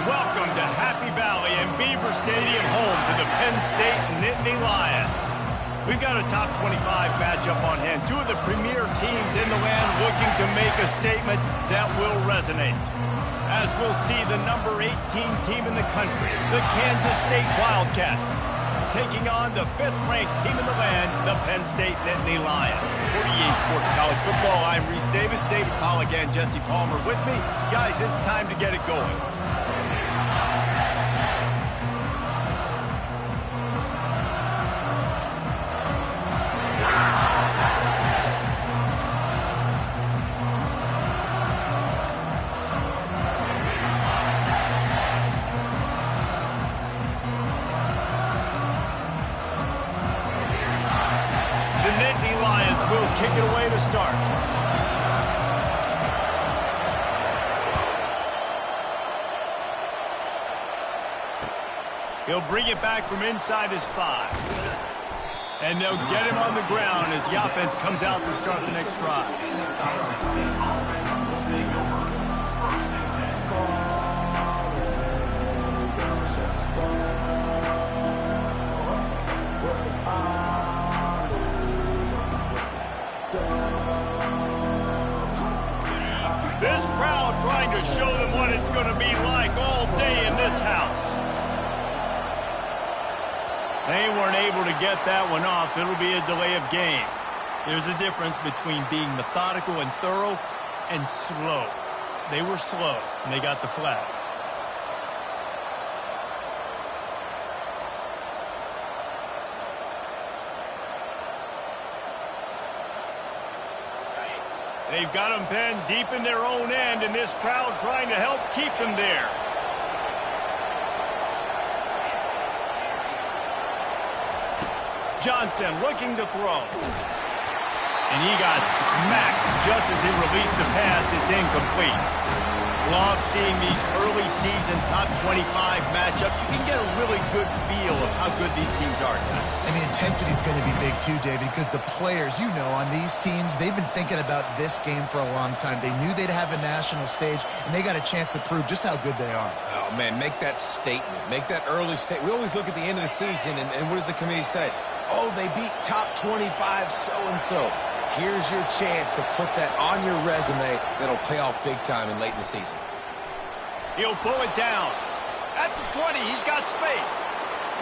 Welcome to Happy Valley and Beaver Stadium, home to the Penn State Nittany Lions. We've got a top 25 matchup on hand. Two of the premier teams in the land looking to make a statement that will resonate. As we'll see the number 18 team in the country, the Kansas State Wildcats, taking on the 5th-ranked team in the land, the Penn State Nittany Lions. For EA Sports College Football, I'm Reese Davis, David Pollack, and Jesse Palmer with me. Guys, it's time to get it going. Kick it away to start. He'll bring it back from inside his 5. And they'll get him on the ground as the offense comes out to start the next drive. This crowd trying to show them what it's going to be like all day in this house. They weren't able to get that one off. It'll be a delay of game. There's a difference between being methodical and thorough and slow. They were slow, and they got the flag. They've got them pinned deep in their own end, and this crowd trying to help keep them there. Johnson looking to throw. And he got smacked just as he released the pass. It's incomplete. Love seeing these early season top 25 matchups. You can get a really good feel of how good these teams are, guys. And the intensity is going to be big too, David, because the players, you know, on these teams, they've been thinking about this game for a long time. They knew they'd have a national stage, and they got a chance to prove just how good they are. Oh, man, make that statement. Make that early statement. We always look at the end of the season, and what does the committee say? Oh, they beat top 25 so-and-so. Here's your chance to put that on your resume that'll pay off big time and late in the season. He'll pull it down. At the 20, he's got space.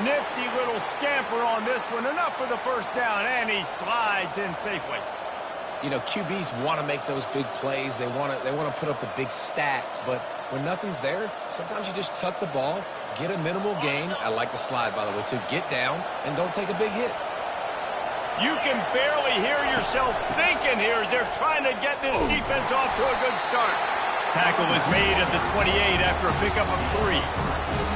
Nifty little scamper on this one. Enough for the first down, and he slides in safely. You know, QBs want to make those big plays. They want to put up the big stats. But when nothing's there, sometimes you just tuck the ball, get a minimal gain. I like the slide, by the way, too. Get down and don't take a big hit. You can barely hear yourself thinking here as they're trying to get this defense off to a good start. Tackle is made at the 28 after a pickup of 3.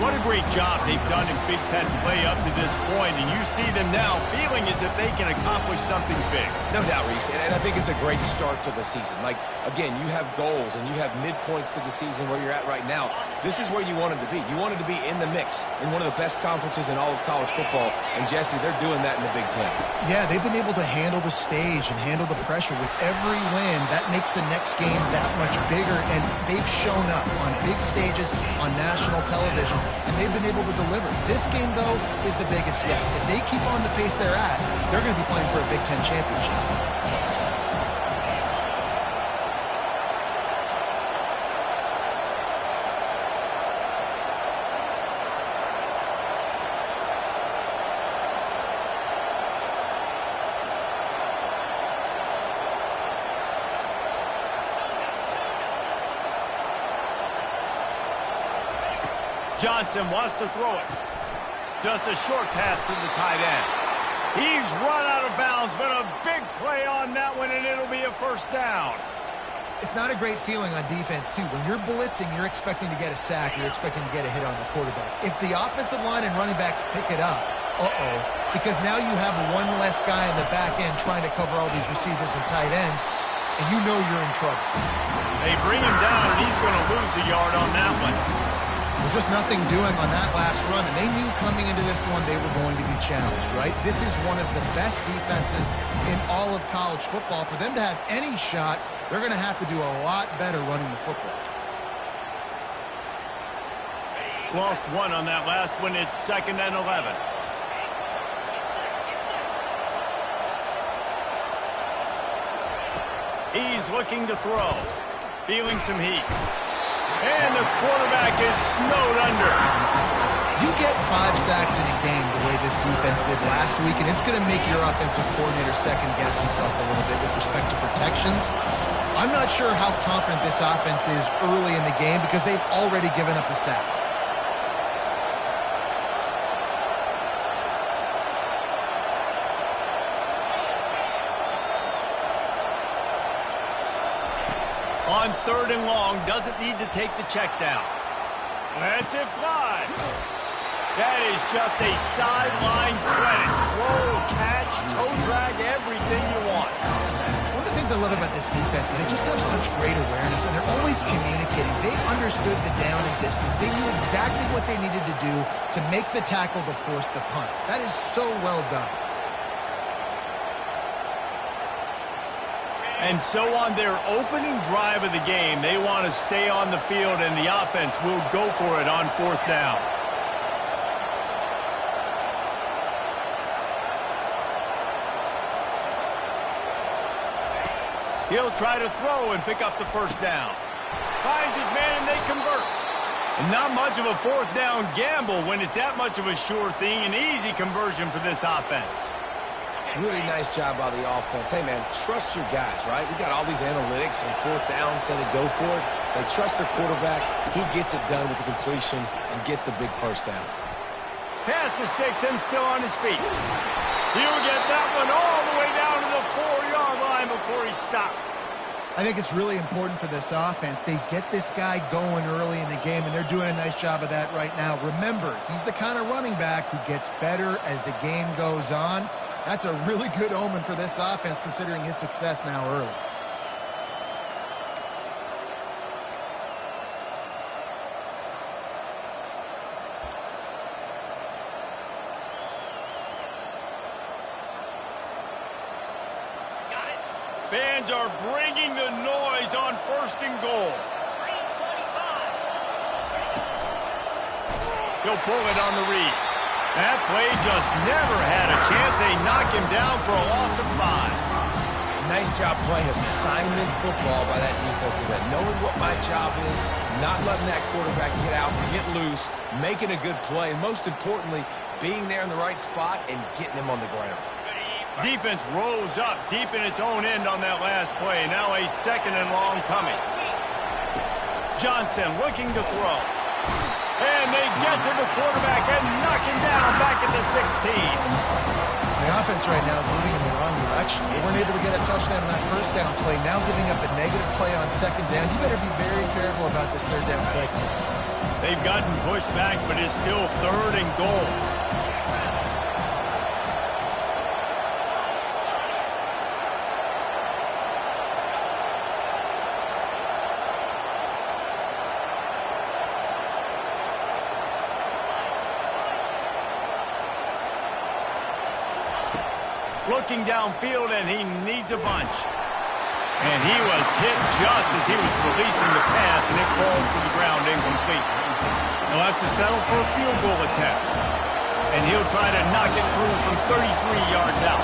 What a great job they've done in Big Ten play up to this point, and you see them now feeling as if they can accomplish something big. No doubt, Reese, and I think it's a great start to the season. Like, again, you have goals and you have midpoints to the season where you're at right now. This is where you wanted to be. You wanted to be in the mix in one of the best conferences in all of college football, and Jesse, they're doing that in the Big Ten. Yeah, they've been able to handle the stage and handle the pressure with every win. That makes the next game that much bigger, and they've shown up on big stages on national television, and they've been able to deliver. This game, though, is the biggest yet. If they keep on the pace they're at, they're going to be playing for a Big Ten championship. Johnson wants to throw it. Just a short pass to the tight end. He's run out of bounds, but a big play on that one, and it'll be a first down. It's not a great feeling on defense, too. When you're blitzing, you're expecting to get a sack. You're expecting to get a hit on the quarterback. If the offensive line and running backs pick it up, because now you have one less guy in the back end trying to cover all these receivers and tight ends, and you know you're in trouble. They bring him down, and he's going to lose a yard on that one. Well, just nothing doing on that last run, and they knew coming into this one they were going to be challenged, right? This is one of the best defenses in all of college football. For them to have any shot, they're going to have to do a lot better running the football. Lost one on that last one. It's 2nd and 11. He's looking to throw. Feeling some heat. And the quarterback is snowed under. You get 5 sacks in a game the way this defense did last week, and it's going to make your offensive coordinator second-guess himself a little bit with respect to protections. I'm not sure how confident this offense is early in the game because they've already given up a sack. On 3rd and long, doesn't need to take the check down. Lets it fly. That is just a sideline credit. Throw, catch, toe drag, everything you want. One of the things I love about this defense is they just have such great awareness, and they're always communicating. They understood the down and distance. They knew exactly what they needed to do to make the tackle to force the punt. That is so well done. And so on their opening drive of the game, they want to stay on the field, and the offense will go for it on 4th down. He'll try to throw and pick up the 1st down. Finds his man, and they convert. And not much of a 4th down gamble when it's that much of a sure thing, an easy conversion for this offense. Really nice job by the offense. Hey, man, trust your guys, right? We got all these analytics and 4th down, say to go for it. They trust their quarterback. He gets it done with the completion and gets the big 1st down. Pass the sticks and still on his feet. He'll get that one all the way down to the 4-yard line before he stopped. I think it's really important for this offense. They get this guy going early in the game, and they're doing a nice job of that right now. Remember, he's the kind of running back who gets better as the game goes on. That's a really good omen for this offense, considering his success now early. Fans are bringing the noise on 1st and goal. He'll pull it on the read. That play just never had a chance. They knock him down for a loss of 5. Nice job playing assignment football by that defensive end. Knowing what my job is, not letting that quarterback get out, get loose, making a good play, and most importantly, being there in the right spot and getting him on the ground. Defense rose up deep in its own end on that last play. Now a 2nd and long coming. Johnson looking to throw. And they get to the quarterback and knock him down back at the 16. The offense right now is moving in the wrong direction. They weren't able to get a touchdown on that 1st down play. Now giving up a negative play on 2nd down. You better be very careful about this 3rd down play. They've gotten pushed back, but it's still 3rd and goal. Looking downfield, and he needs a bunch. And he was hit just as he was releasing the pass, and it falls to the ground incomplete. He'll have to settle for a field goal attempt. And he'll try to knock it through from 33 yards out.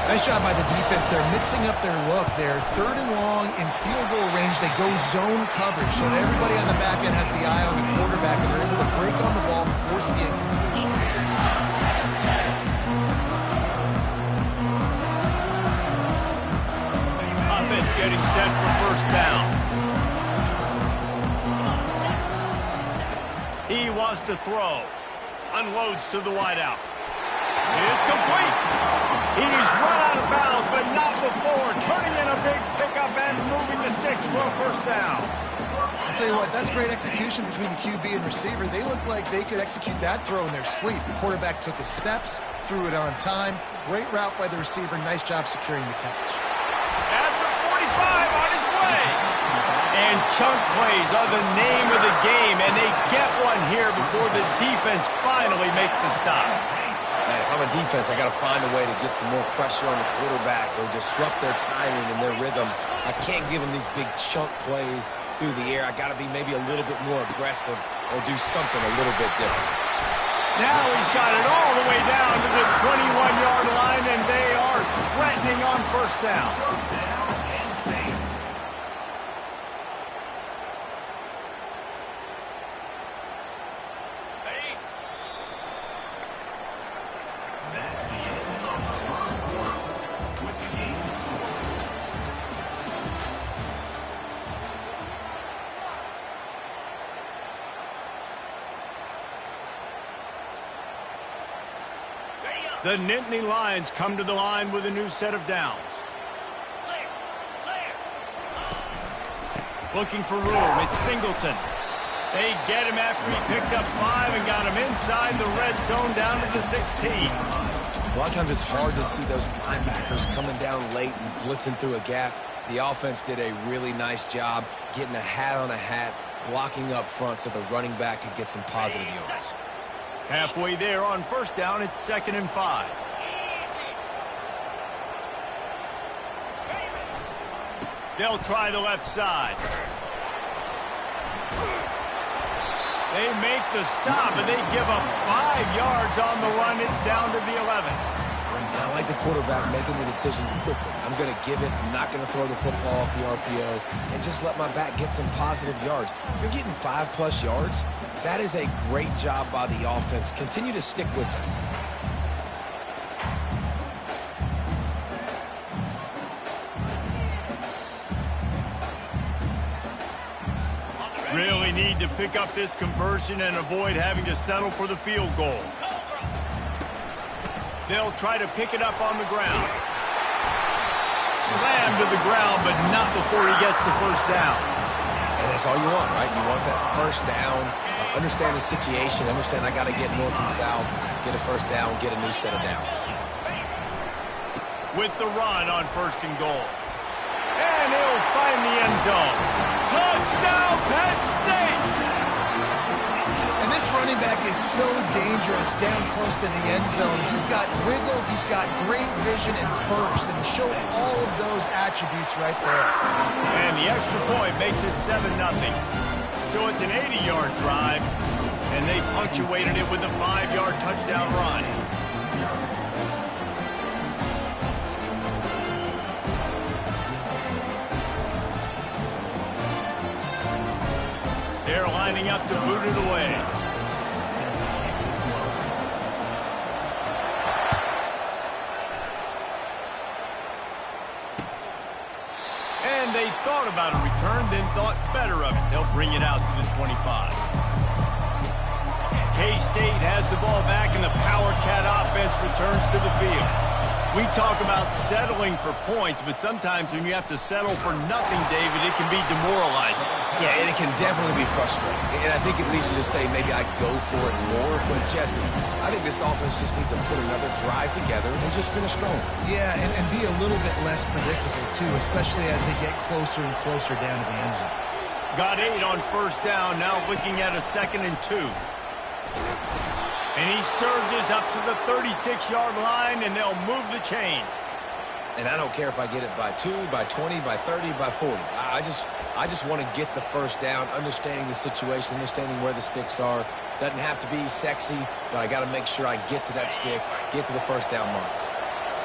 Nice job by the defense. They're mixing up their look. They're 3rd and long in field goal range. They go zone coverage, so everybody on the back end has the eye on the quarterback, and they're able to break on the ball, force the incompletion. Offense getting set for 1st down. He wants to throw. Unloads to the wideout. It's complete. He's run out of bounds, but not before. Turning in a big pickup and moving the sticks for a 1st down. I'll tell you what, that's great execution between the QB and receiver. They look like they could execute that throw in their sleep. The quarterback took his steps, threw it on time. Great route by the receiver. Nice job securing the catch. At the 45 on his way. And chunk plays are the name of the game, and they get one here before the defense finally makes the stop. Man, if I'm a defense, I got to find a way to get some more pressure on the quarterback or disrupt their timing and their rhythm. I can't give them these big chunk plays through the air. I got to be maybe a little bit more aggressive or do something a little bit different. Now he's got it all the way down to the 21-yard line, and they are threatening on first down. The Nittany Lions come to the line with a new set of downs. Looking for room. It's Singleton. They get him after he picked up 5 and got him inside the red zone down to the 16. A lot of times it's hard to see those linebackers coming down late and blitzing through a gap. The offense did a really nice job getting a hat on a hat, blocking up front so the running back could get some positive yards. Halfway there on first down, it's 2nd and 5. They'll try the left side. They make the stop, and they give up 5 yards on the run. It's down to the 11. I like the quarterback making the decision quickly. I'm going to give it. I'm not going to throw the football off the RPO and just let my back get some positive yards. You're getting 5+ yards. That is a great job by the offense. Continue to stick with them. Really need to pick up this conversion and avoid having to settle for the field goal. They'll try to pick it up on the ground. Slam to the ground, but not before he gets the first down. And that's all you want, right? You want that first down. Understand the situation. Understand I got to get north and south, get a first down, get a new set of downs. With the run on 1st and goal. And he'll find the end zone. Touchdown, Penn State! And this running back is so dangerous down close to the end zone. He's got wiggle, he's got great vision and burst, and he showed all of those attributes right there. And the extra point makes it 7-0. So it's an 80-yard drive, and they punctuated it with a 5-yard touchdown run. They're lining up to boot it away. And they thought about a return, then thought better of it. They'll bring it out to the 25. K-State has the ball back, and the Power Cat offense returns to the field. We talk about settling for points, but sometimes when you have to settle for nothing, David, it can be demoralizing. Yeah, and it can definitely be frustrating. And I think it leads you to say maybe I go for it more. But, Jesse, I think this offense just needs to put another drive together and just finish strong. Yeah, and be a little bit less predictable, too, especially as they get closer and closer down to the end zone. Got 8 on first down, now looking at a 2nd and 2. And he surges up to the 36-yard line, and they'll move the chains. And I don't care if I get it by 2, by 20, by 30, by 40. I just want to get the first down, understanding the situation, understanding where the sticks are. Doesn't have to be sexy, but I got to make sure I get to that stick, get to the first down mark.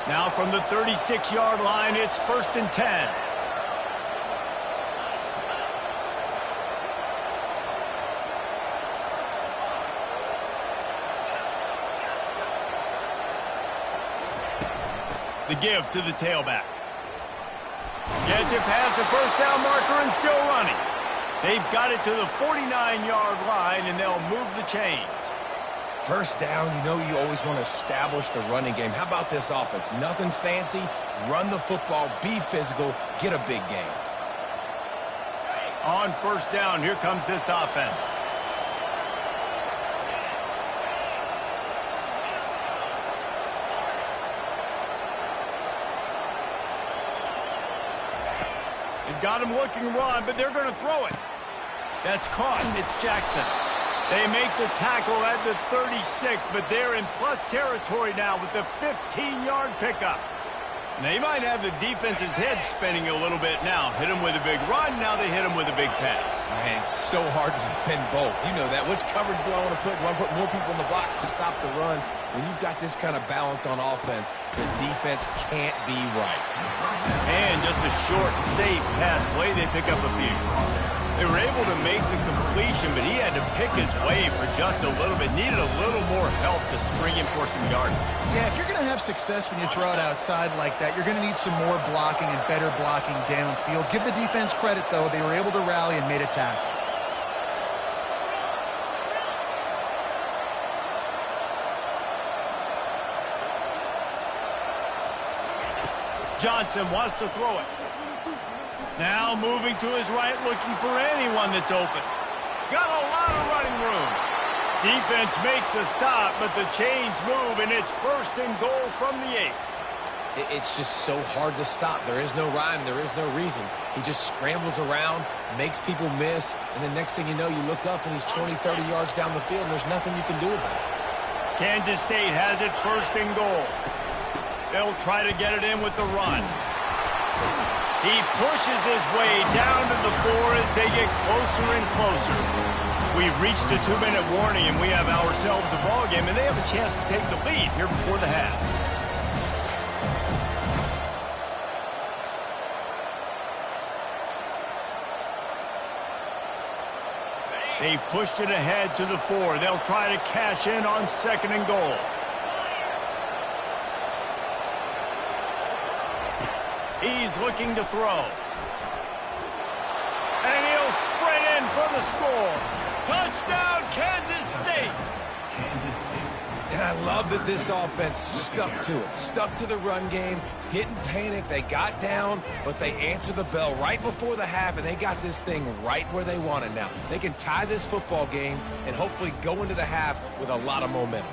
Now from the 36-yard line, it's 1st and 10. The give to the tailback. Gets it past the first down marker and still running. They've got it to the 49-yard line, and they'll move the chains. First down, you know you always want to establish the running game. How about this offense? Nothing fancy. Run the football, be physical, get a big gain. On first down, here comes this offense. Got him looking run, but they're going to throw it. That's caught. It's Jackson. They make the tackle at the 36, but they're in plus territory now with the 15-yard pickup. They might have the defense's head spinning a little bit now. Hit them with a big run, now they hit them with a big pass. Man, it's so hard to defend both. You know that. Which coverage do I want to put? Do I put more people in the box to stop the run? When you've got this kind of balance on offense, the defense can't be right. And just a short, safe pass play, they pick up a few. They were able to make the completion, but he had to pick his way for just a little bit. Needed a little more help to spring him for some yardage. Yeah, if you're going to have success when you throw it outside like that, you're going to need some more blocking and better blocking downfield. Give the defense credit, though. They were able to rally and made a tackle. Johnson wants to throw it. Now moving to his right, looking for anyone that's open. Got a lot of running room. Defense makes a stop, but the chains move, and it's 1st and goal from the 8. It's just so hard to stop. There is no rhyme. There is no reason. He just scrambles around, makes people miss, and the next thing you know, you look up, and he's 20, 30 yards down the field, and there's nothing you can do about it. Kansas State has it 1st and goal. They'll try to get it in with the run. He pushes his way down to the 4 as they get closer and closer. We've reached the 2-minute warning, and we have ourselves a ball game, and they have a chance to take the lead here before the half. They've pushed it ahead to the 4. They'll try to cash in on 2nd and goal. He's looking to throw. And he'll sprint in for the score. Touchdown, Kansas State. And I love that this offense stuck to it. Stuck to the run game. Didn't panic. They got down, but they answered the bell right before the half, and they got this thing right where they want it now. They can tie this football game and hopefully go into the half with a lot of momentum.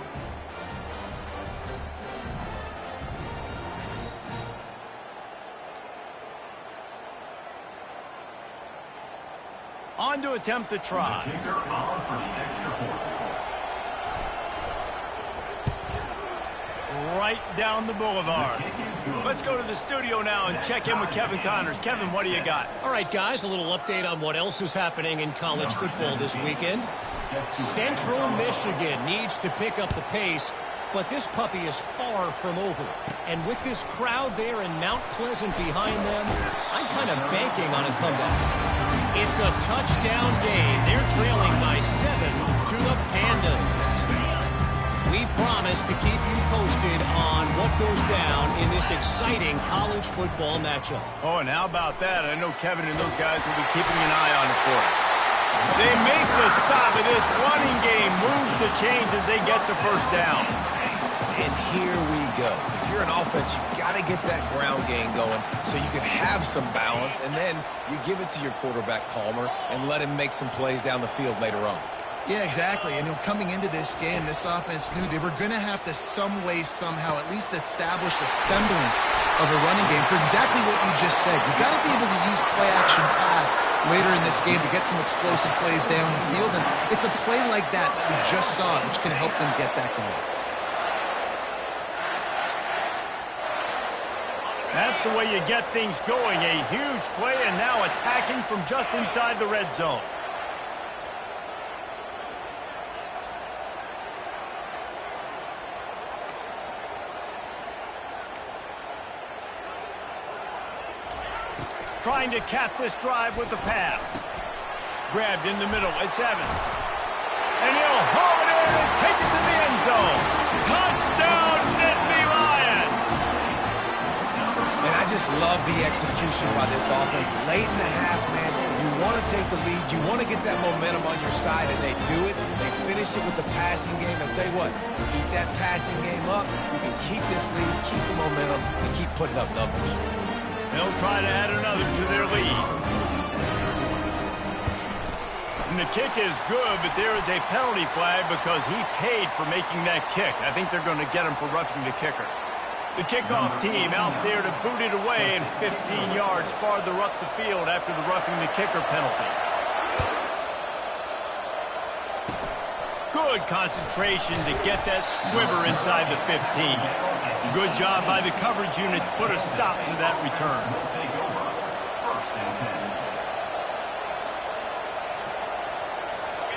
On to attempt the try. Right down the boulevard. Let's go to the studio now and check in with Kevin Connors. Kevin, what do you got? All right, guys, a little update on what else is happening in college football this weekend. Central Michigan needs to pick up the pace, but this puppy is far from over. And with this crowd there in Mount Pleasant behind them, I'm kind of banking on a comeback. It's a touchdown game. They're trailing by 7 to the Pandas. We promise to keep you posted on what goes down in this exciting college football matchup. Oh, and how about that? I know Kevin and those guys will be keeping an eye on it for us. They make the stop, and this running game moves the chains as they get the 1st down. And here we go. If you're an offense, you got to get that ground game going so you can have some balance, and then you give it to your quarterback, Palmer, and let him make some plays down the field later on. Yeah, exactly. And coming into this game, this offense knew they were going to have to some way, somehow, at least establish a semblance of a running game for exactly what you just said. You got to be able to use play-action pass later in this game to get some explosive plays down the field. And it's a play like that we just saw, which can help them get that going. That's the way you get things going. A huge play, and now attacking from just inside the red zone. Trying to cap this drive with the pass. Grabbed in the middle. It's Evans. And he'll haul it in and take it to the end zone. Touchdown, Nittany Lions! And I just love the execution by this offense. Late in the half, man, you want to take the lead. You want to get that momentum on your side, and they do it. They finish it with the passing game. And tell you what, keep that passing game up. You can keep this lead, keep the momentum, and keep putting up numbers. They'll try to add another to their lead. And the kick is good, but there is a penalty flag because he paid for making that kick. I think they're going to get him for roughing the kicker. The kickoff team out there to boot it away and 15 yards farther up the field after the roughing the kicker penalty. Good concentration to get that squibber inside the 15. Good job by the coverage unit to put a stop to that return.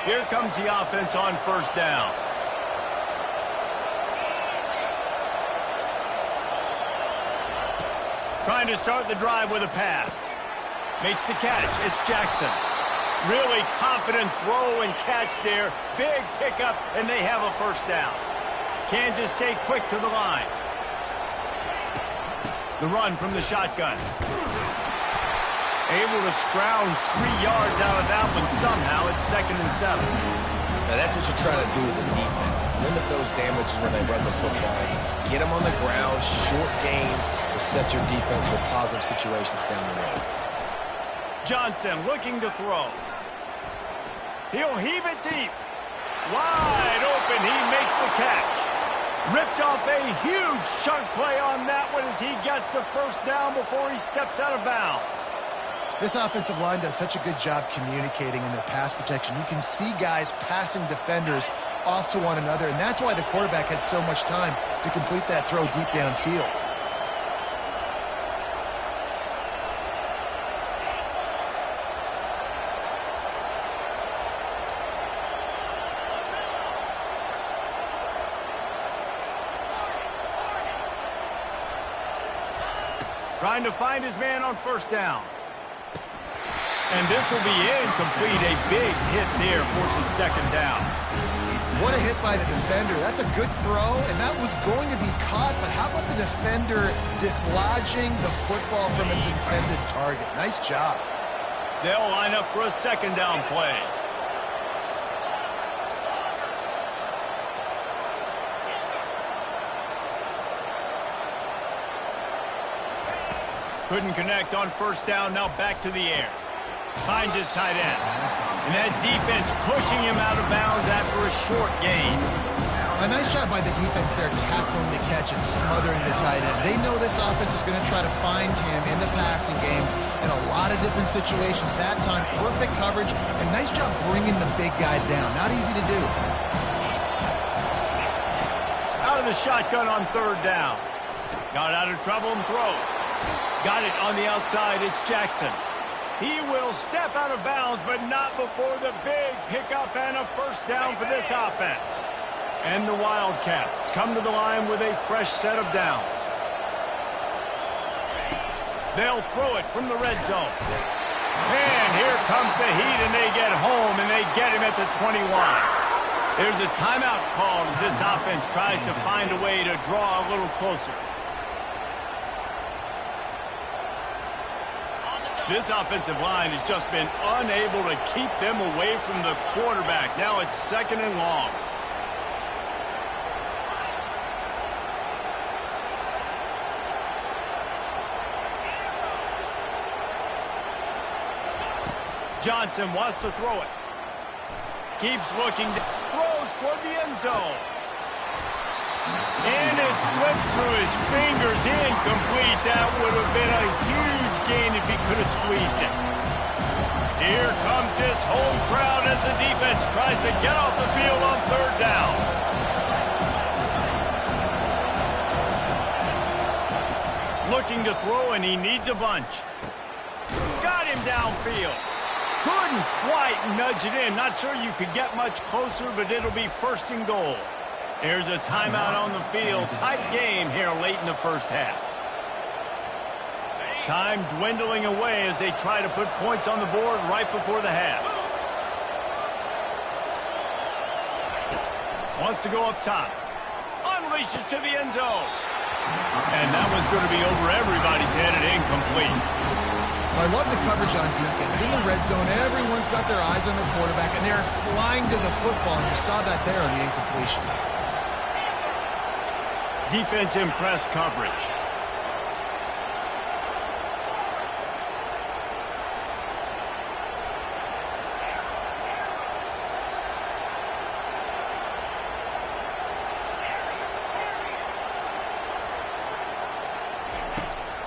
Here comes the offense on first down. Trying to start the drive with a pass. Makes the catch. It's Jackson. Really confident throw and catch there. Big pickup, and they have a first down. Kansas stay quick to the line. The run from the shotgun. Able to scrounge 3 yards out of that one somehow. It's 2nd and 7. Now that's what you're trying to do as a defense. Limit those damages when they run the football. Get them on the ground, short gains to set your defense for positive situations down the road. Johnson looking to throw. He'll heave it deep. Wide open, he makes the catch. Ripped off a huge chunk play on that one as he gets the first down before he steps out of bounds. This offensive line does such a good job communicating in their pass protection. You can see guys passing defenders off to one another, and that's why the quarterback had so much time to complete that throw deep downfield. Trying to find his man on first down. And this will be incomplete. A big hit there forces 2nd down. What a hit by the defender. That's a good throw, and that was going to be caught, but how about the defender dislodging the football from its intended target? Nice job. They'll line up for a 2nd down play. Couldn't connect on first down, now back to the air. Finds his tight end. And that defense pushing him out of bounds after a short gain. A nice job by the defense there tackling the catch and smothering the tight end. They know this offense is going to try to find him in the passing game in a lot of different situations. That time, perfect coverage, and nice job bringing the big guy down. Not easy to do. Out of the shotgun on 3rd down. Got out of trouble and throws. Got it on the outside. It's Jackson. He will step out of bounds, but not before the big pickup and a first down for this offense. And the Wildcats come to the line with a fresh set of downs. They'll throw it from the red zone. And here comes the heat, and they get home, and they get him at the 21. There's a timeout called as this offense tries to find a way to draw a little closer. This offensive line has just been unable to keep them away from the quarterback. Now it's 2nd and long. Johnson wants to throw it. Keeps looking, throws toward the end zone. And it slips through his fingers, incomplete. That would have been a huge gain if he could have squeezed it. Here comes this home crowd as the defense tries to get off the field on 3rd down. Looking to throw, and he needs a bunch. Got him downfield. Couldn't quite nudge it in. Not sure you could get much closer, but it'll be 1st and goal. There's a timeout on the field. Tight game here late in the first half. Time dwindling away as they try to put points on the board right before the half. Wants to go up top. Unleashes to the end zone. And that one's going to be over everybody's head and incomplete. I love the coverage on defense. In the red zone, everyone's got their eyes on the quarterback, and they're flying to the football, and you saw that there on the incompletion. Defense in press coverage.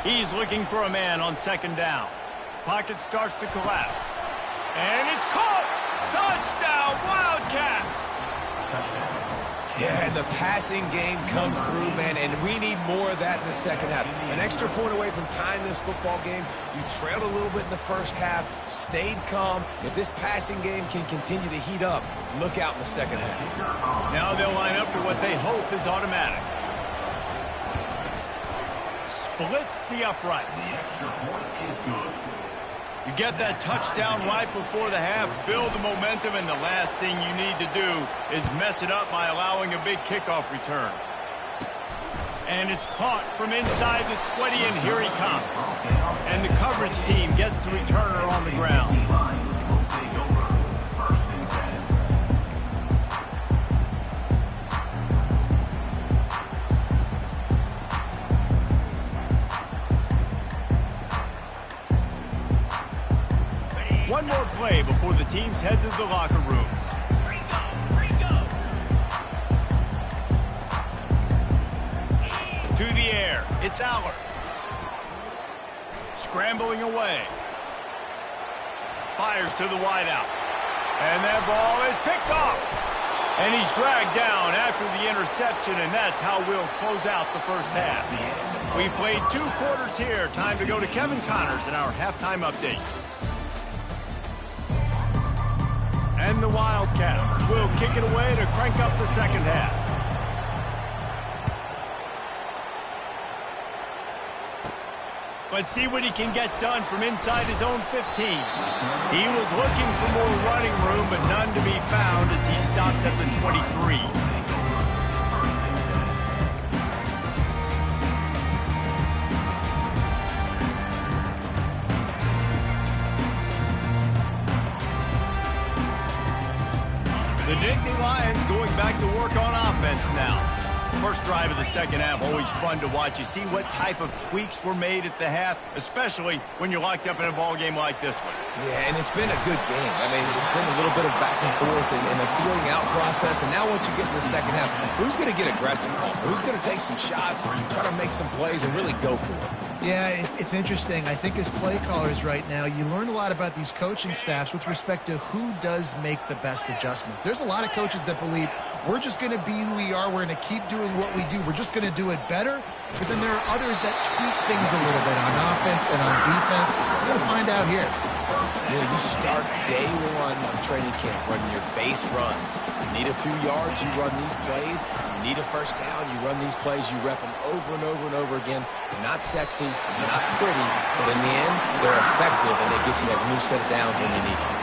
He's looking for a man on 2nd down. Pocket starts to collapse. And it's caught! Touchdown, Wildcats! Yeah, and the passing game comes through, man, and we need more of that in the second half. An extra point away from tying this football game. You trailed a little bit in the first half, stayed calm. If this passing game can continue to heat up, look out in the second half. Now they'll line up for what they hope is automatic. Splits the uprights. The extra point is good. You get that touchdown right before the half, build the momentum, and the last thing you need to do is mess it up by allowing a big kickoff return. And it's caught from inside the 20, and here he comes. And the coverage team gets the returner on the ground. One more play before the teams head to the locker rooms. To the air, it's Aller. Scrambling away. Fires to the wideout. And that ball is picked off. And he's dragged down after the interception, and that's how we'll close out the first half. We played 2 quarters here. Time to go to Kevin Connors in our halftime update. And the Wildcats will kick it away to crank up the second half. Let's see what he can get done from inside his own 15. He was looking for more running room, but none to be found as he stopped at the 23. The Nittany Lions going back to work on offense now. First drive of the second half, always fun to watch. You see what type of tweaks were made at the half, especially when you're locked up in a ball game like this one. Yeah, and it's been a good game. I mean, it's been a little bit of back and forth and a feeling out process. And now once you get in the second half, who's going to get aggressive? Who's going to take some shots and try to make some plays and really go for it? Yeah, it's interesting. I think as play callers right now, you learn a lot about these coaching staffs with respect to who does make the best adjustments. There's a lot of coaches that believe we're just going to be who we are. We're going to keep doing what we do. We're just going to do it better. But then there are others that tweak things a little bit on offense and on defense. We're going to find out here. You know, you start day one of training camp running your base runs. You need a few yards, you run these plays. You need a first down, you run these plays. You rep them over and over and over again. They're not sexy, they're not pretty, but in the end, they're effective, and they get you that new set of downs when you need it.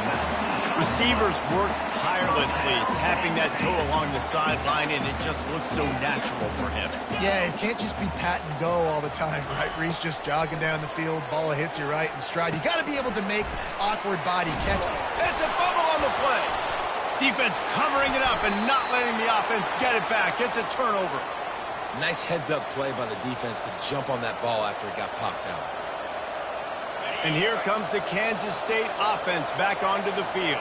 Receivers work tirelessly, tapping that toe along the sideline, and it just looks so natural for him. Yeah, it can't just be pat and go all the time, right? Reese just jogging down the field, ball hits you right in stride. You got to be able to make awkward body catch. It's a fumble on the play. Defense covering it up and not letting the offense get it back. It's a turnover. Nice heads-up play by the defense to jump on that ball after it got popped out. And here comes the Kansas State offense back onto the field.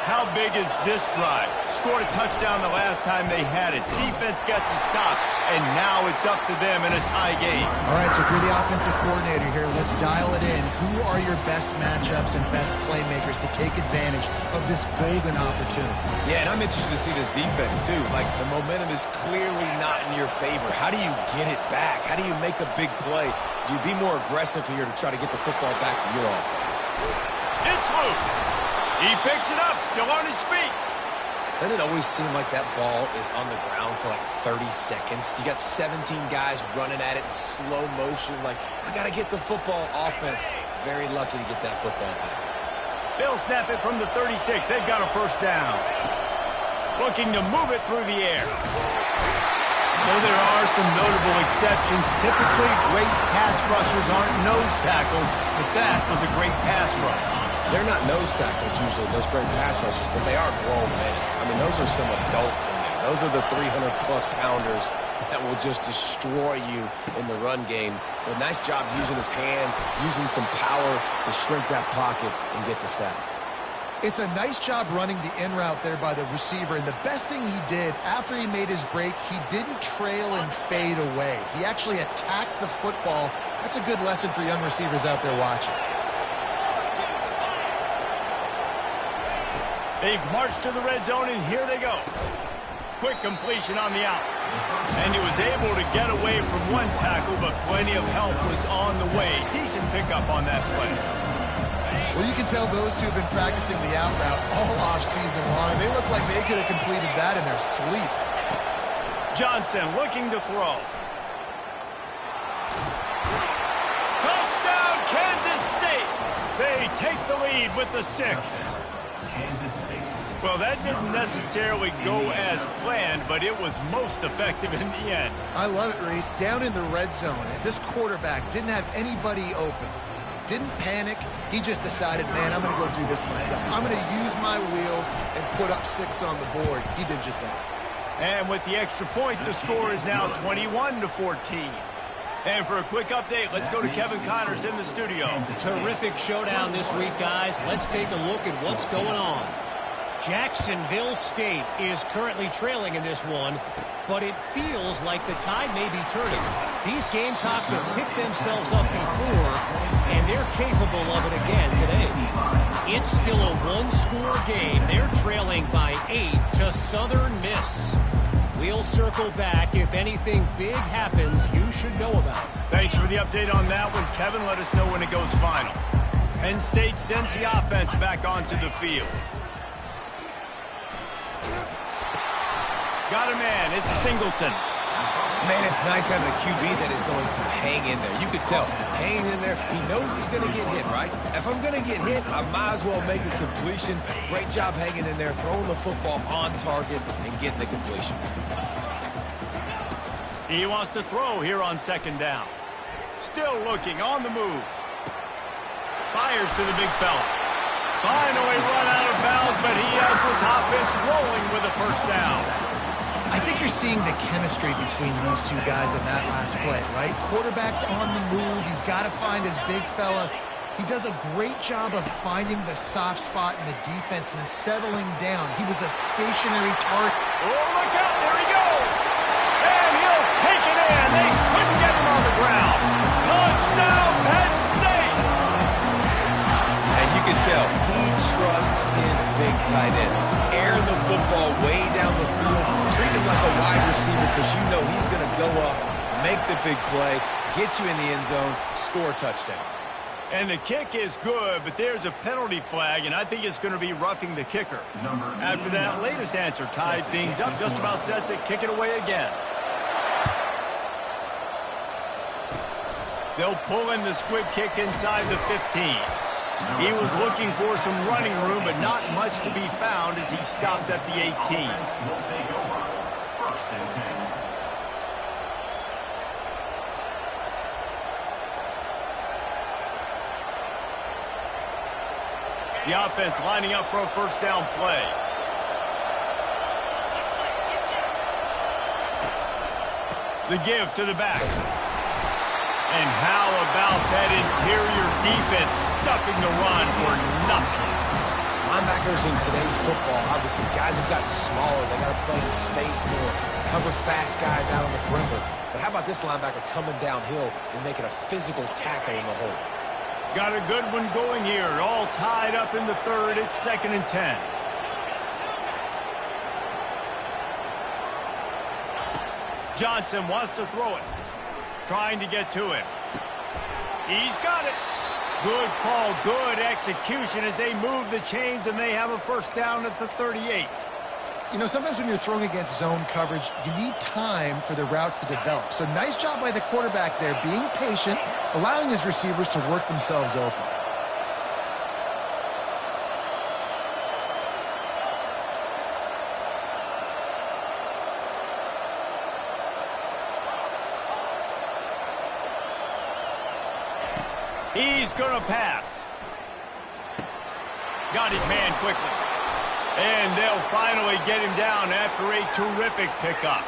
How big is this drive? Scored a touchdown the last time they had it. Defense gets a stop, and now it's up to them in a tie game. All right, so if you're the offensive coordinator here, let's dial it in. Who are your best matchups and best playmakers to take advantage of this golden opportunity? Yeah, and I'm interested to see this defense, too. Like, the momentum is clearly not in your favor. How do you get it back? How do you make a big play? Do you be more aggressive here to try to get the football back to your offense? It's loose. He picks it up, still on his feet. Doesn't it always seem like that ball is on the ground for like 30 seconds? You got 17 guys running at it in slow motion. Like, I got to get the football. Offense, very lucky to get that football back. They'll snap it from the 36. They've got a first down. Looking to move it through the air. Though there are some notable exceptions, typically great pass rushers aren't nose tackles, but that was a great pass rush. They're not nose tackles usually, those great pass rushers, but they are grown men. I mean, those are some adults in there. Those are the 300-plus pounders that will just destroy you in the run game. But nice job using his hands, using some power to shrink that pocket and get the sack. It's a nice job running the in route there by the receiver, and the best thing he did after he made his break, he didn't trail and fade away. He actually attacked the football. That's a good lesson for young receivers out there watching. They've marched to the red zone, and here they go. quick completion on the out. And he was able to get away from one tackle, but plenty of help was on the way. Decent pickup on that play. Well, you can tell those two have been practicing the out route all off-season long. They look like they could have completed that in their sleep. Johnson looking to throw. Touchdown, Kansas State. They take the lead with the 6. Kansas State. Well, that didn't necessarily go as planned, but it was most effective in the end. I love it, Reese. Down in the red zone, and this quarterback didn't have anybody open. Didn't panic. He just decided, man, I'm going to go do this myself. I'm going to use my wheels and put up 6 on the board. He did just that. And with the extra point, the score is now 21-14. And for a quick update, let's go to Kevin Connors in the studio. Terrific showdown this week, guys. Let's take a look at what's going on. Jacksonville State is currently trailing in this one, but it feels like the tide may be turning. These Gamecocks have picked themselves up before, and they're capable of it again today. It's still a one-score game. They're trailing by 8 to Southern Miss. We'll circle back. If anything big happens, you should know about it. Thanks for the update on that one, Kevin. Let us know when it goes final. Penn State sends the offense back onto the field. Got a man. It's Singleton. Man, it's nice having a QB that is going to hang in there. You could tell, hanging in there, he knows he's going to get hit, right? If I'm going to get hit, I might as well make a completion. Great job hanging in there, throwing the football on target, and getting the completion. He wants to throw here on 2nd down. Still looking, on the move. Fires to the big fella. Finally run out of bounds, but he has this offense rolling with a 1st down. I think you're seeing the chemistry between these two guys in that last play, right? Quarterback's on the move. He's got to find his big fella. He does a great job of finding the soft spot in the defense and settling down. He was a stationary target. Oh, look out. There he goes. And he'll take it in. They couldn't get him on the ground. Touchdown, Penn State. And you can tell he trusts his big tight end. Air the football way down the field. Treat him like a wide receiver because you know he's going to go up, make the big play, get you in the end zone, score a touchdown. And the kick is good, but there's a penalty flag, and I think it's going to be roughing the kicker. After that latest answer tied things up, just about set to kick it away again. They'll pull in the squib kick inside the 15. He was looking for some running room, but not much to be found as he stopped at the 18. Will take over. 1st and 10. The offense lining up for a 1st down play. The give to the back. And how about that interior defense stuffing the run for nothing? Linebackers in today's football, obviously, guys have gotten smaller. They got to play in space more, cover fast guys out on the perimeter. But how about this linebacker coming downhill and making a physical tackle in the hole? Got a good one going here. All tied up in the 3rd. It's 2nd and 10. Johnson wants to throw it. Trying to get to him. He's got it. Good call, good execution as they move the chains and they have a 1st down at the 38. You know, sometimes when you're throwing against zone coverage, you need time for the routes to develop. So nice job by the quarterback there, being patient, allowing his receivers to work themselves open. He's going to pass. Got his man quickly. And they'll finally get him down after a terrific pickup.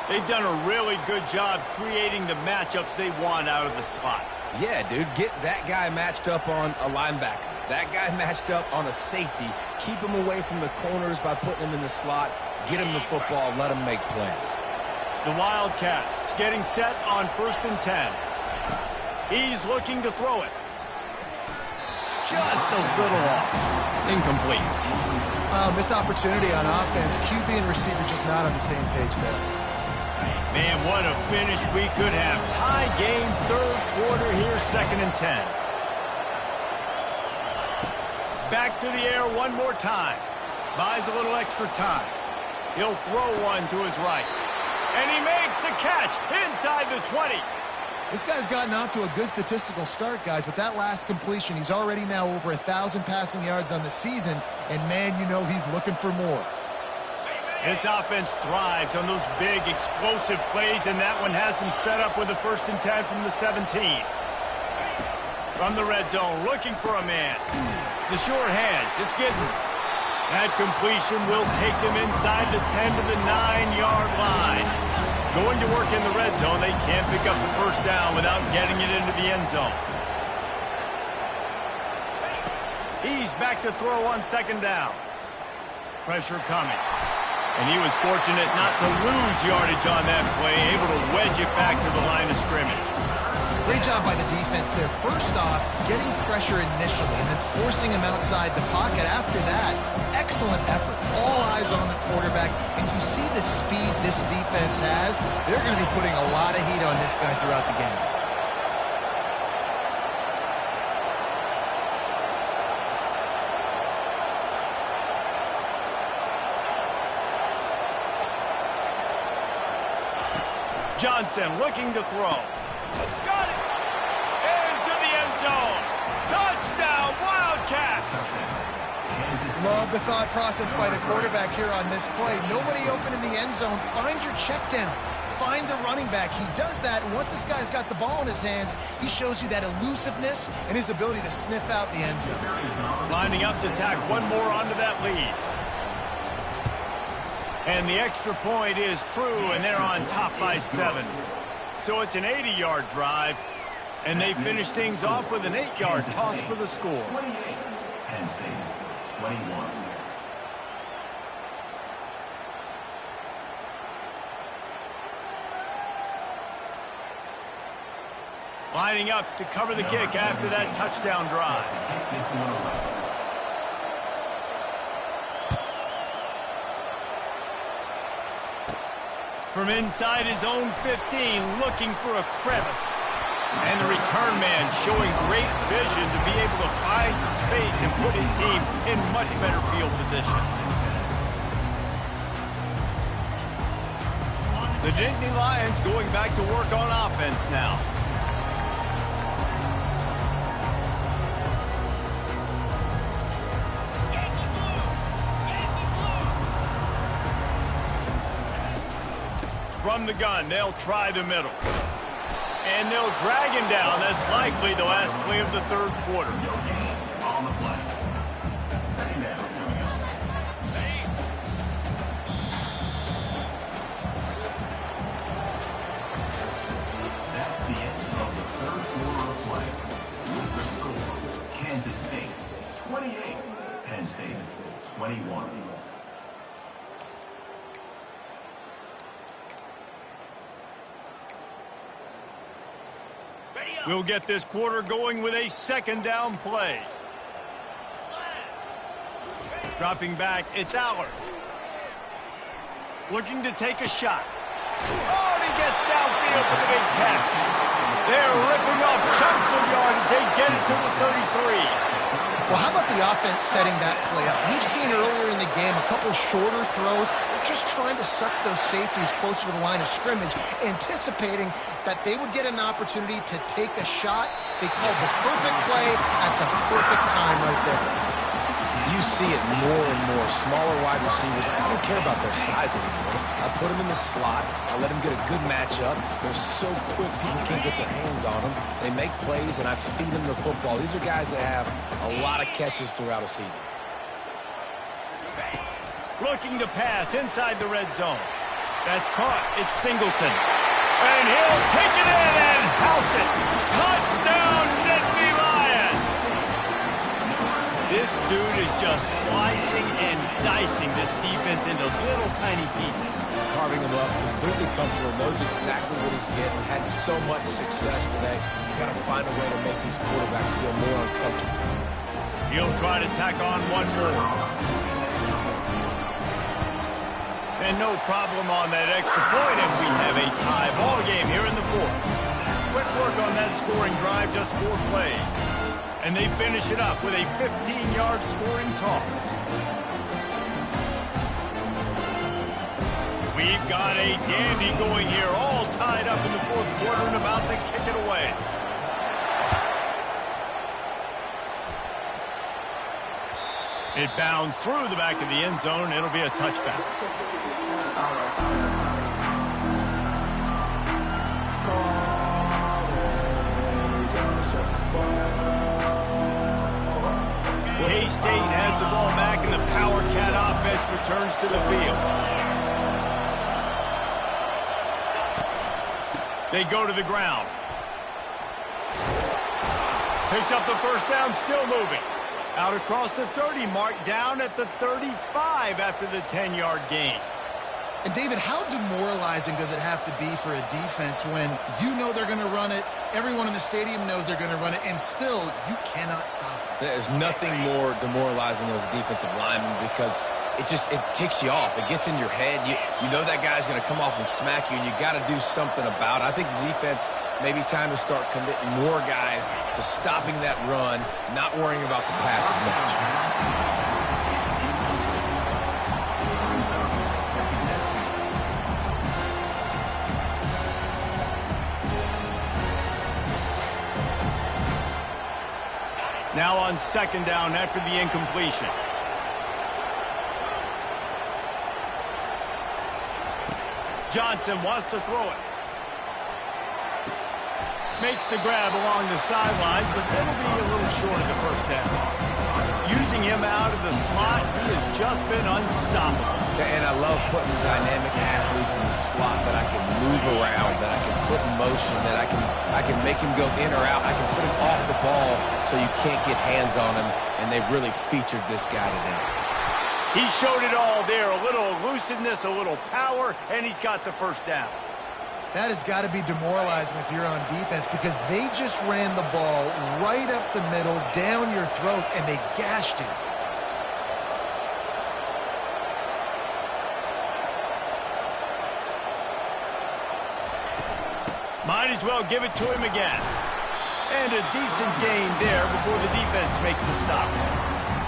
They've done a really good job creating the matchups they want out of the slot. Yeah, dude, get that guy matched up on a linebacker. That guy matched up on a safety. Keep him away from the corners by putting him in the slot. Get him the football. Let him make plays. The Wildcats getting set on 1st and 10. He's looking to throw it. just a little off. Incomplete. Missed opportunity on offense. QB and receiver just not on the same page there. Man, what a finish we could have. Tie game, third quarter here, 2nd and 10. Back to the air one more time. Buys a little extra time. He'll throw one to his right. And he makes the catch inside the 20. This guy's gotten off to a good statistical start, guys, but that last completion, he's already now over 1,000 passing yards on the season, and man, you know he's looking for more. This offense thrives on those big, explosive plays, and that one has them set up with a 1st and 10 from the 17. From the red zone, looking for a man. The short hands, it's Giddens. That completion will take them inside the 10 to the 9-yard line. Going to work in the red zone, they can't pick up the 1st down without getting it into the end zone. He's back to throw on 2nd down. Pressure coming. And he was fortunate not to lose yardage on that play, able to wedge it back to the line of scrimmage. Great job by the defense there. First off, getting pressure initially and then forcing him outside the pocket. After that, excellent effort. All eyes on the quarterback. And you see the speed this defense has. They're going to be putting a lot of heat on this guy throughout the game. Johnson looking to throw. Got it! Into the end zone. Touchdown, Wildcats! Love the thought process by the quarterback here on this play. Nobody open in the end zone. Find your check down. Find the running back. He does that, and once this guy's got the ball in his hands, he shows you that elusiveness and his ability to sniff out the end zone. Lining up to tack one more onto that lead. And the extra point is true, and they're on top by 7. So it's an 80-yard drive, and they finish things off with an 8-yard toss for the score. 28. Penn State, 21. Lining up to cover the kick after that touchdown drive. From inside his own 15, looking for a crevice. And the return man showing great vision to be able to find some space and put his team in much better field position. The Nittany Lions going back to work on offense now. From the gun, they'll try the middle. And they'll drag him down. That's likely the last play of the third quarter. No gain on the play. 2nd down coming up. That's the end of the third quarter of play. With the score, Kansas State 28, Penn State 21. We'll get this quarter going with a 2nd down play. Dropping back, it's Aller. Looking to take a shot. Oh, and he gets downfield for the big catch. They're ripping off chunks of yardage. They get it to the 33. Well, how about the offense setting that play up? We've seen earlier in the game a couple shorter throws. They're just trying to suck those safeties closer to the line of scrimmage, anticipating that they would get an opportunity to take a shot. They called the perfect play at the perfect time right there. You see it more and more. Smaller wide receivers, I don't care about their size anymore. I put them in the slot. I let them get a good matchup. They're so quick, people can't get their hands on them. They make plays, and I feed them the football. These are guys that have a lot of catches throughout a season. Looking to pass inside the red zone. That's caught. It's Singleton. And he'll take it in and house it. Touchdown, Nittany Lions. This dude is just slicing and dicing this defense into little tiny pieces. Carving him up, completely comfortable, knows exactly what he's getting, had so much success today. You got to find a way to make these quarterbacks feel more uncomfortable. He'll try to tack on one more. And no problem on that extra point, and we have a tie ball game here in the fourth. Quick work on that scoring drive, just 4 plays. And they finish it up with a 15-yard scoring toss. We've got a dandy going here, all tied up in the fourth quarter and about to kick it away. It bounds through the back of the end zone. It'll be a touchback. K-State has the ball back, and the Power Cat offense returns to the field. They go to the ground. Picks up the first down, still moving. Out across the 30 mark, down at the 35 after the 10-yard gain. And, David, how demoralizing does it have to be for a defense when you know they're going to run it, everyone in the stadium knows they're going to run it, and still you cannot stop it? There's nothing more demoralizing as a defensive lineman because it ticks you off. It gets in your head. You know that guy's going to come off and smack you, and you got to do something about it. I think the defense maybe time to start committing more guys to stopping that run, not worrying about the pass as much. Now on second down after the incompletion. Johnson wants to throw it. Makes the grab along the sidelines, but it'll be a little short of the first down. Using him out of the slot, he has just been unstoppable. And I love putting dynamic athletes in the slot that I can move around, that I can put in motion, that I can make him go in or out. I can put him off the ball so you can't get hands on him, and they've really featured this guy today. He showed it all there, a little elusiveness, a little power, and he's got the first down. That has got to be demoralizing if you're on defense because they just ran the ball right up the middle, down your throats, and they gashed you. Might as well give it to him again. And a decent gain there before the defense makes the stop.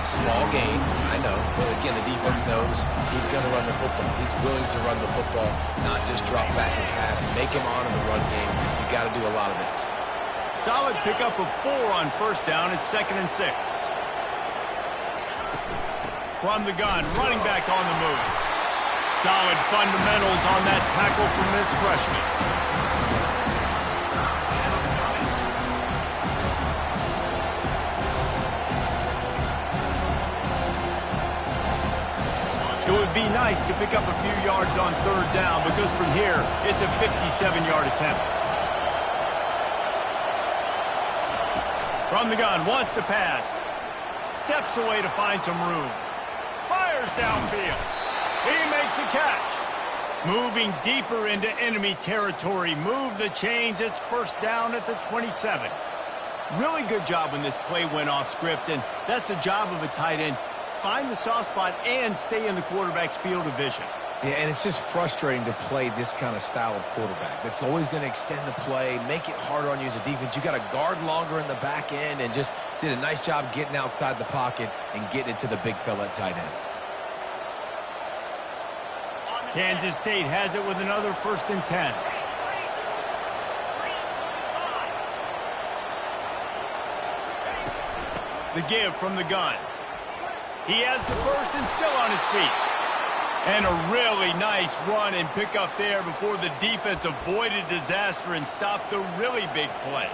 Small gain, I know, but again, the defense knows he's going to run the football. He's willing to run the football, not just drop back and pass, make him on in the run game. You got to do a lot of this. Solid pickup of 4 on first down. It's 2nd and 6. From the gun, running back on the move. Solid fundamentals on that tackle from this freshman. It would be nice to pick up a few yards on third down because from here, it's a 57-yard attempt. From the gun, wants to pass. Steps away to find some room. Fires downfield. He makes a catch. Moving deeper into enemy territory. Move the chains. It's first down at the 27. Really good job when this play went off script, and that's the job of a tight end. Find the soft spot and stay in the quarterback's field of vision. Yeah, and it's just frustrating to play this kind of style of quarterback. That's always going to extend the play, make it harder on you as a defense. You got to guard longer in the back end and just did a nice job getting outside the pocket and getting it to the big fella at tight end. Kansas State has it with another 1st and 10. The give from the gun. He has the first and still on his feet. And a really nice run and pickup there before the defense avoided disaster and stopped the really big play.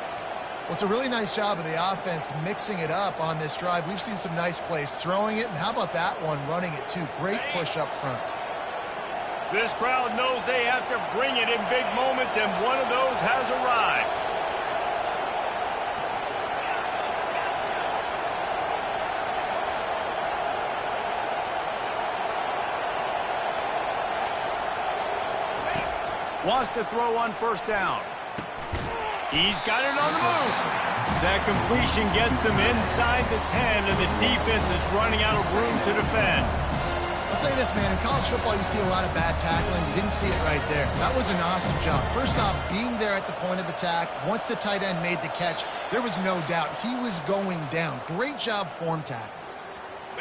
Well, it's a really nice job of the offense mixing it up on this drive. We've seen some nice plays throwing it, and how about that one running it too? Great push up front. This crowd knows they have to bring it in big moments, and one of those has arrived. Wants to throw on first down. He's got it on the move. That completion gets them inside the 10, and the defense is running out of room to defend. I'll say this, man. In college football, you see a lot of bad tackling. You didn't see it right there. That was an awesome job. First off, being there at the point of attack. Once the tight end made the catch, there was no doubt he was going down. Great job form tackle.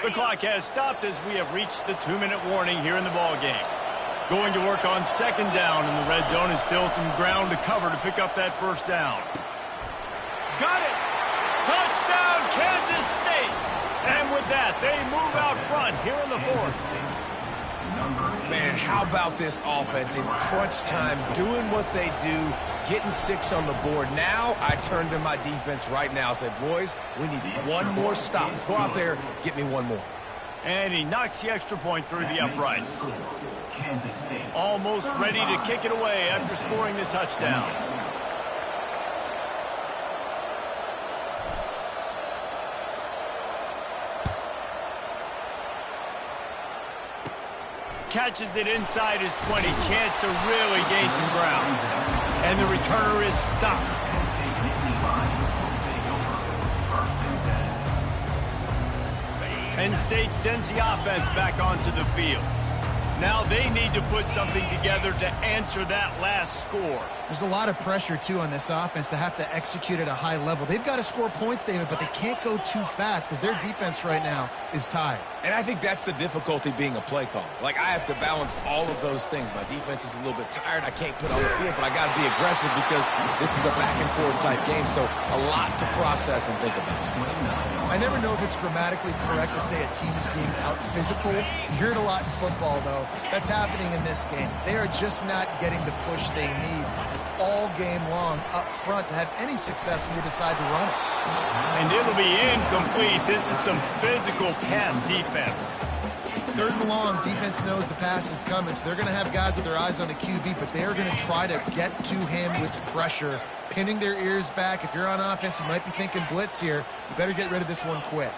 The clock has stopped as we have reached the 2-minute warning here in the ball game. Going to work on second down in the red zone, and still some ground to cover to pick up that first down. Got it! Touchdown, Kansas State! And with that, they move out front here in the fourth. Man, how about this offense in crunch time, doing what they do, getting 6 on the board. Now I turn to my defense right now. I said, boys, we need one more stop. Go out there, get me one more. And he knocks the extra point through the uprights. Almost ready to kick it away after scoring the touchdown. Catches it inside his 20. Chance to really gain some ground. And the returner is stopped. Penn State sends the offense back onto the field. Now they need to put something together to answer that last score. There's a lot of pressure, too, on this offense to have to execute at a high level. They've got to score points, David, but they can't go too fast because their defense right now is tired. And I think that's the difficulty being a play caller. Like, I have to balance all of those things. My defense is a little bit tired. I can't put on the field, but I got to be aggressive because this is a back-and-forth type game, so a lot to process and think about. I never know if it's grammatically correct to say a team is being out-physical. You hear it a lot in football, though. That's happening in this game. They are just not getting the push they need all game long up front to have any success when they decide to run it. And it'll be incomplete. This is some physical pass defense. 3rd and long, defense knows the pass is coming, so they're going to have guys with their eyes on the QB, but they're going to try to get to him with pressure, pinning their ears back. If you're on offense, you might be thinking blitz here. You better get rid of this one quick.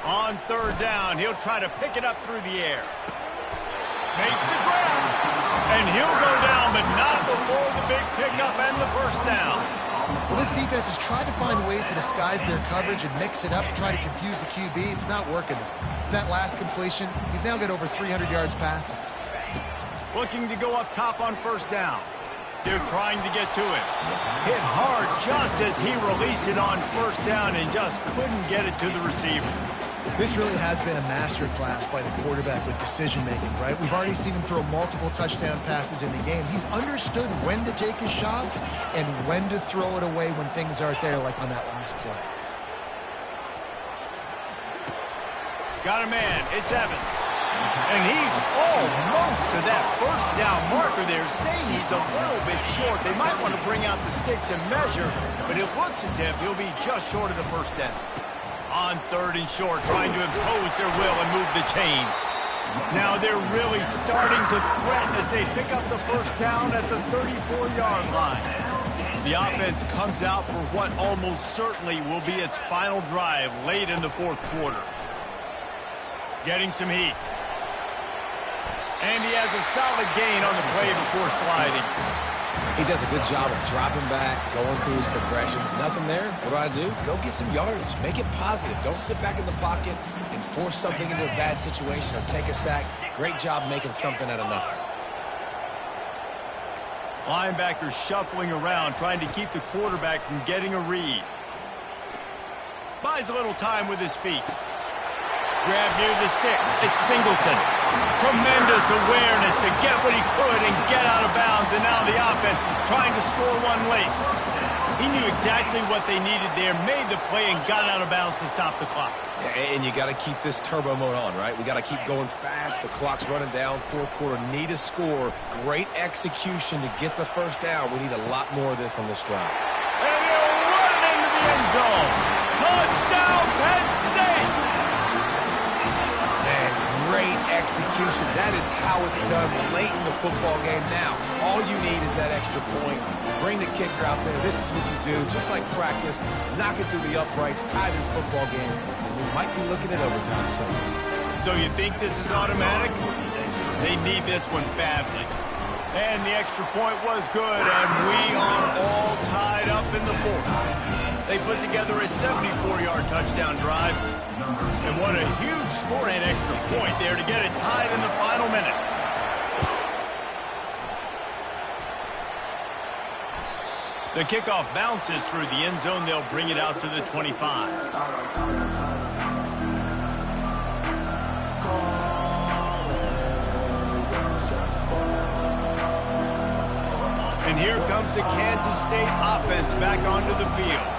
On 3rd down, he'll try to pick it up through the air. Makes the grab. And he'll go down, but not before the big pickup and the first down. Well, this defense has tried to find ways to disguise their coverage and mix it up to try to confuse the QB. It's not working. That last completion, he's now got over 300 yards passing. Looking to go up top on first down. They're trying to get to it. Hit hard just as he released it on first down and just couldn't get it to the receiver. This really has been a masterclass by the quarterback with decision-making, right? We've already seen him throw multiple touchdown passes in the game. He's understood when to take his shots and when to throw it away when things aren't there, like on that last play. Got a man. It's Evans. And he's almost to that first down marker there, saying he's a little bit short. They might want to bring out the sticks and measure, but it looks as if he'll be just short of the first down. On 3rd and short, trying to impose their will and move the chains. Now they're really starting to threaten as they pick up the first down at the 34-yard line. The offense comes out for what almost certainly will be its final drive late in the 4th quarter. Getting some heat. And he has a solid gain on the play before sliding. He does a good job of dropping back, going through his progressions. Nothing there. What do? Go get some yardage. Make it positive. Don't sit back in the pocket and force something into a bad situation or take a sack. Great job making something out of nothing. Linebacker shuffling around, trying to keep the quarterback from getting a read. Buys a little time with his feet. Grab near the sticks. It's Singleton. Tremendous awareness to get what he could and get out of bounds. And now the offense trying to score one late. He knew exactly what they needed there, made the play, and got out of bounds to stop the clock. Yeah, and you got to keep this turbo mode on, right? We got to keep going fast. The clock's running down. 4th quarter, need a score. Great execution to get the first down. We need a lot more of this on this drive. And he'll run it into the end zone. Touchdown, Penn State! Great execution. That is how it's done late in the football game. Now, all you need is that extra point. Bring the kicker out there. This is what you do. Just like practice, knock it through the uprights, tie this football game, and we might be looking at overtime soon. So you think this is automatic? They need this one badly. And the extra point was good, and we are all tied up in the fourth. They put together a 74-yard touchdown drive. And what a huge score and extra point there to get it tied in the final minute. The kickoff bounces through the end zone. They'll bring it out to the 25. And here comes the Kansas State offense back onto the field.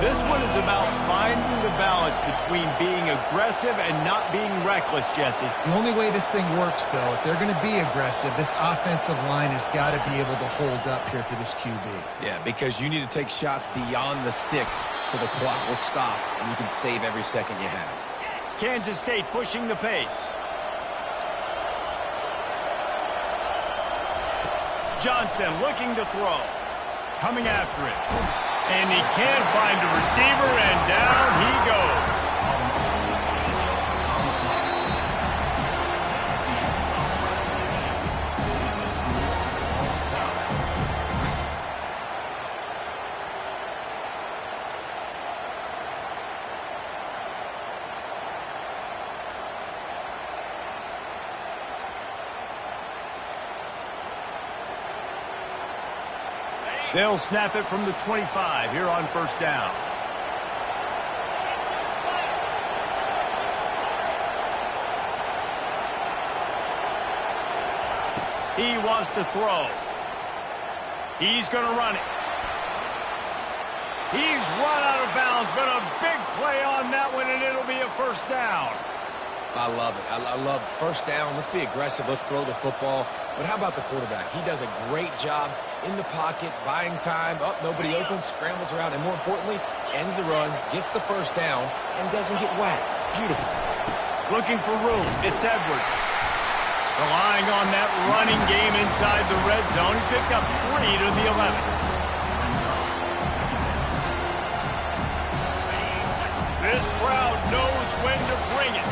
This one is about finding the balance between being aggressive and not being reckless, Jesse. The only way this thing works, though, if they're going to be aggressive, this offensive line has got to be able to hold up here for this QB. Yeah, because you need to take shots beyond the sticks so the clock will stop and you can save every second you have. Kansas State pushing the pace. Johnson looking to throw. Coming after it. And he can't find a receiver, and down he goes. They'll snap it from the 25 here on first down. He wants to throw. He's going to run it. He's run out of bounds, but a big play on that one, and it'll be a first down. I love it. I love first down. Let's be aggressive. Let's throw the football. But how about the quarterback? He does a great job in the pocket, buying time. Up, nobody open, scrambles around, and more importantly, ends the run, gets the first down, and doesn't get whacked. Beautiful. Looking for room. It's Edwards. Relying on that running game inside the red zone. He picked up 3 to the 11. This crowd knows when to bring it.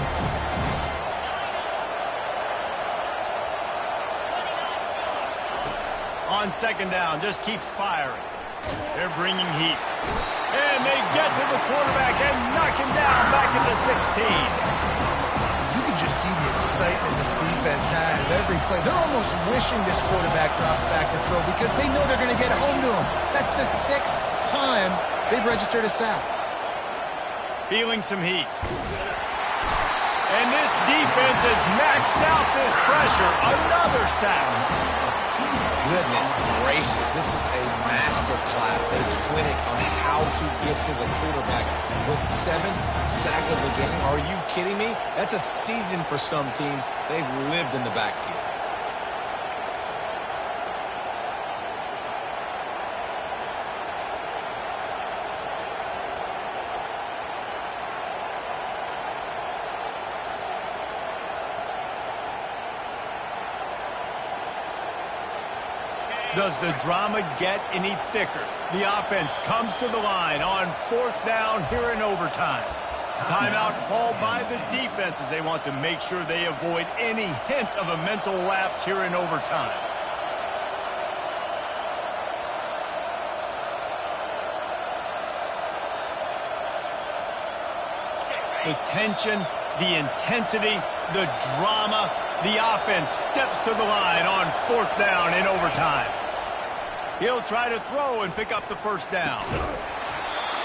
On second down, just keeps firing. They're bringing heat. And they get to the quarterback and knock him down back into 16. You can just see the excitement this defense has every play. They're almost wishing this quarterback drops back to throw because they know they're going to get home to him. That's the 6th time they've registered a sack. Feeling some heat. And this defense has maxed out this pressure. Another sack. Goodness gracious, this is a master class, a clinic on how to get to the quarterback. The 7th sack of the game. Are you kidding me? That's a season for some teams. They've lived in the backfield. Does the drama get any thicker? The offense comes to the line on 4th down here in overtime. Timeout called by the defense as they want to make sure they avoid any hint of a mental lapse here in overtime. The tension, the intensity, the drama, the offense steps to the line on 4th down in overtime. He'll try to throw and pick up the first down.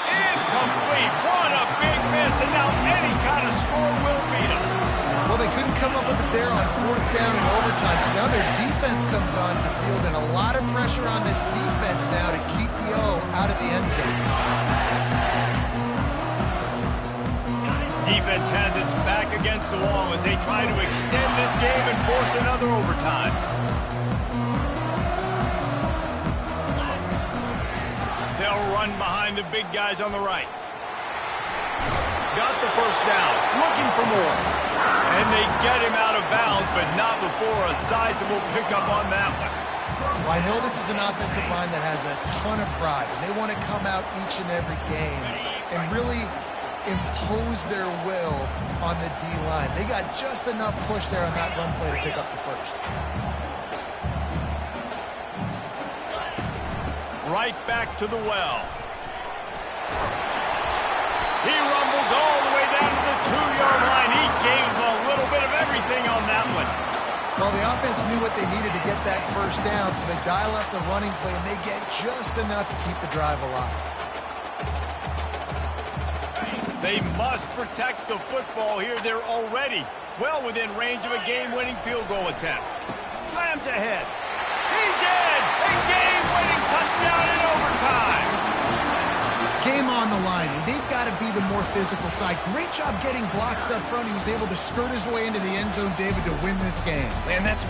Incomplete. What a big miss, and now any kind of score will beat him. Well, they couldn't come up with it there on 4th down in overtime, so now their defense comes onto the field, and a lot of pressure on this defense now to keep the O out of the end zone. Defense has its back against the wall as they try to extend this game and force another overtime. They'll run behind the big guys on the right. Got the first down, looking for more. And they get him out of bounds, but not before a sizable pickup on that one. Well, I know this is an offensive line that has a ton of pride. They want to come out each and every game and really impose their will on the D-line. They got just enough push there on that run play to pick up the first. Right back to the well. He rumbles all the way down to the 2-yard line. He gave a little bit of everything on that one. Well, the offense knew what they needed to get that first down, so they dial up the running play, and they get just enough to keep the drive alive. They must protect the football here. They're already well within range of a game-winning field goal attempt. Slams ahead. He's in! A game-winning touchdown in overtime. Game on the line, and they've got to be the more physical side. Great job getting blocks up front. He was able to skirt his way into the end zone, David, to win this game. Man, that's